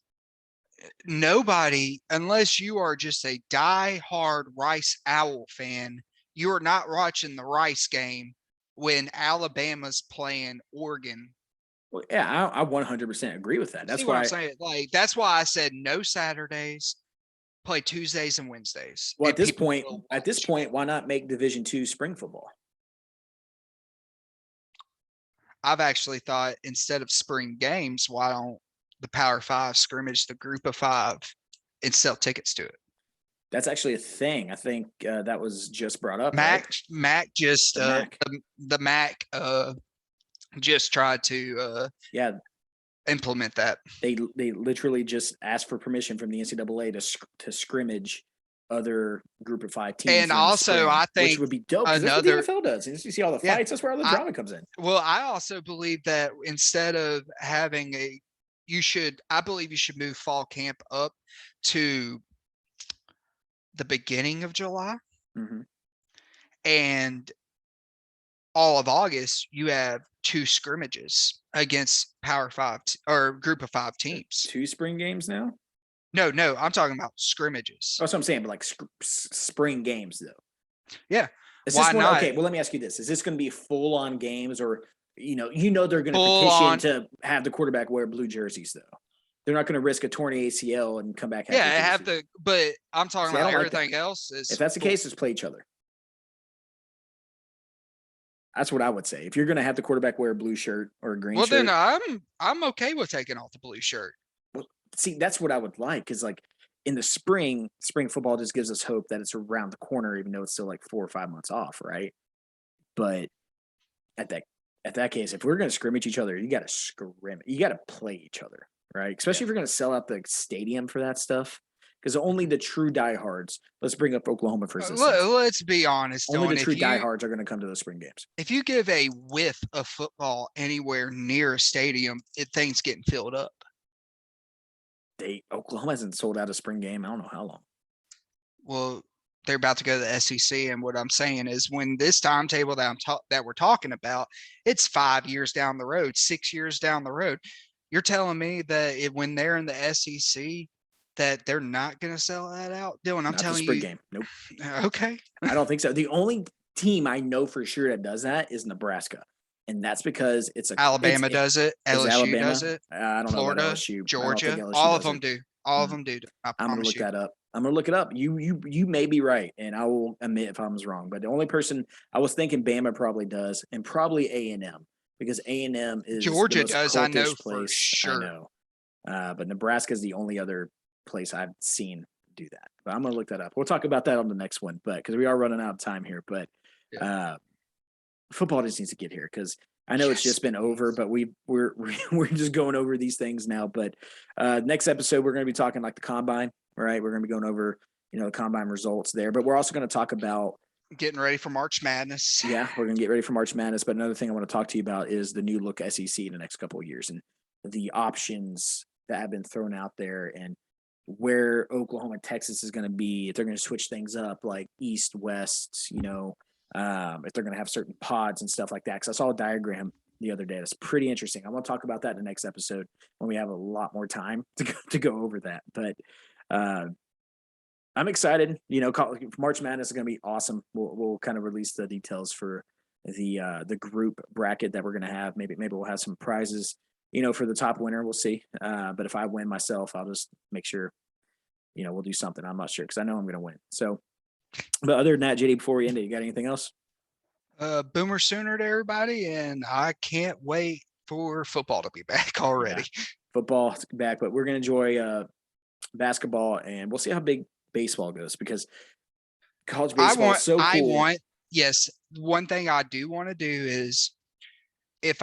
nobody, unless you are just a die-hard Rice Owl fan, you are not watching the Rice game when Alabama's playing Oregon. Well, yeah, I 100% agree with that. That's why I'm saying. Like, that's why I said no Saturdays, play Tuesdays and Wednesdays. Well, at this point, why not make Division 2 spring football? I've actually thought instead of spring games, why don't the Power Five scrimmage the group of five and sell tickets to it? That's actually a thing. I think that was just brought up. Mac just the Mac just tried to implement that. They literally just asked for permission from the NCAA to scrimmage other group of five teams. And also, I think which would be dope. That's what the NFL does. And you see all the fights. That's where all the drama comes in. Well, I also believe that instead of having I believe you should move fall camp up to the beginning of July. Mm-hmm. And all of August, you have 2 scrimmages against Power Five or group of 5 teams. 2 spring games now? No, I'm talking about scrimmages. That's what I'm saying, but like spring games though. Yeah. Why not? Okay, well, let me ask you this: is this going to be full-on games, or they're going to petition to have the quarterback wear blue jerseys though? They're not going to risk a torn ACL and come back. But I'm talking about everything else. If that's the case, just play each other. That's what I would say. If you're going to have the quarterback wear a blue shirt or a green shirt. Well, then I'm okay with taking off the blue shirt. Well, see, that's what I would like. Because like in the spring football just gives us hope that it's around the corner, even though it's still like 4 or 5 months off, right? But at that case, if we're going to scrimmage each other, you got to you got to play each other, right? Especially if you're going to sell out the stadium for that stuff, because only the true diehards. Let's bring up Oklahoma for instance. Let's be honest, Only Dylan, the true diehards are going to come to the spring games. If you give a whiff of football anywhere near a stadium, things getting filled up. Oklahoma hasn't sold out a spring game. I don't know how long. Well, they're about to go to the SEC, and what I'm saying is, when this timetable that we're talking about, it's 5 years down the road, 6 years down the road. You're telling me that when they're in the SEC, that they're not going to sell that out, Dylan? I'm not telling the spring you. Game. Nope. Okay. I don't think so. The only team I know for sure that does that is Nebraska. And that's because Alabama does it. LSU Alabama, does it. I don't Florida, know about LSU. Georgia, all of them do. All of them do. I'm gonna look that up. I'm gonna look it up. You may be right, and I will admit if I was wrong. But the only person I was thinking Bama probably does, and probably A&M, because A&M is Georgia the most does. I know place. for sure. I know, but Nebraska is the only other place I've seen do that. But I'm gonna look that up. We'll talk about that on the next one, but because we are running out of time here. But football just needs to get here because I know it's just been over, but we're just going over these things now. But next episode we're going to be talking like the combine, right? We're going to be going over the combine results there, but we're also going to talk about getting ready for March Madness. Yeah, we're going to get ready for March Madness. But another thing I want to talk to you about is the new look SEC in the next couple of years and the options that have been thrown out there and where Oklahoma and Texas is going to be. If they're going to switch things up like East, West, if they're going to have certain pods and stuff like that. Because I saw a diagram the other day. That's pretty interesting. I want to talk about that in the next episode when we have a lot more time to go over that. But I'm excited. March Madness is going to be awesome. We'll kind of release the details for the group bracket that we're going to have. Maybe we'll have some prizes, for the top winner. We'll see. But if I win myself, I'll just make sure, we'll do something. I'm not sure because I know I'm going to win. So, but other than that, JD, before we end it, you got anything else? Boomer Sooner to everybody, and I can't wait for football to be back already. Yeah, football back, but we're going to enjoy basketball, and we'll see how big baseball goes because college baseball is so cool. Yes, one thing I do want to do is if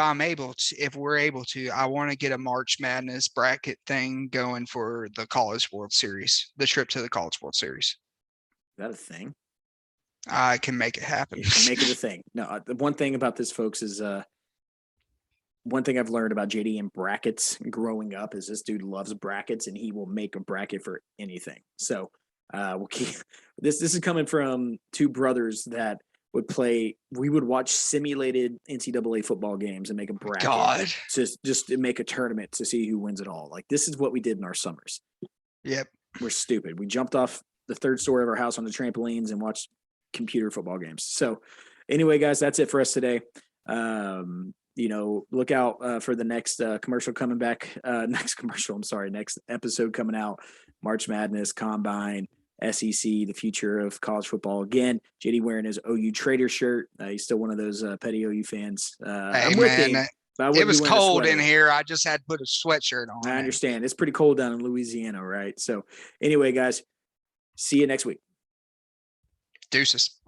we're able to, I want to get a March Madness bracket thing going for the College World Series, the trip to the College World Series. Is that a thing? I can make it happen. You can make it a thing. No, the one thing about this, folks, is one thing I've learned about JD and brackets growing up is this dude loves brackets and he will make a bracket for anything. So we'll keep this. This is coming from two brothers that would play. We would watch simulated NCAA football games and make a bracket just to make a tournament to see who wins it all. Like this is what we did in our summers. Yep, we're stupid. We jumped off the third story of our house on the trampolines and watched computer football games. So anyway, guys, that's it for us today. Look out for the next commercial coming back. Next episode coming out. March Madness, Combine, SEC, the future of college football. Again, JD wearing his OU Trader shirt. He's still one of those petty OU fans. Hey, man, it was cold in here. I just had to put a sweatshirt on. I understand. It's pretty cold down in Louisiana, right? So anyway, guys, see you next week. Deuces.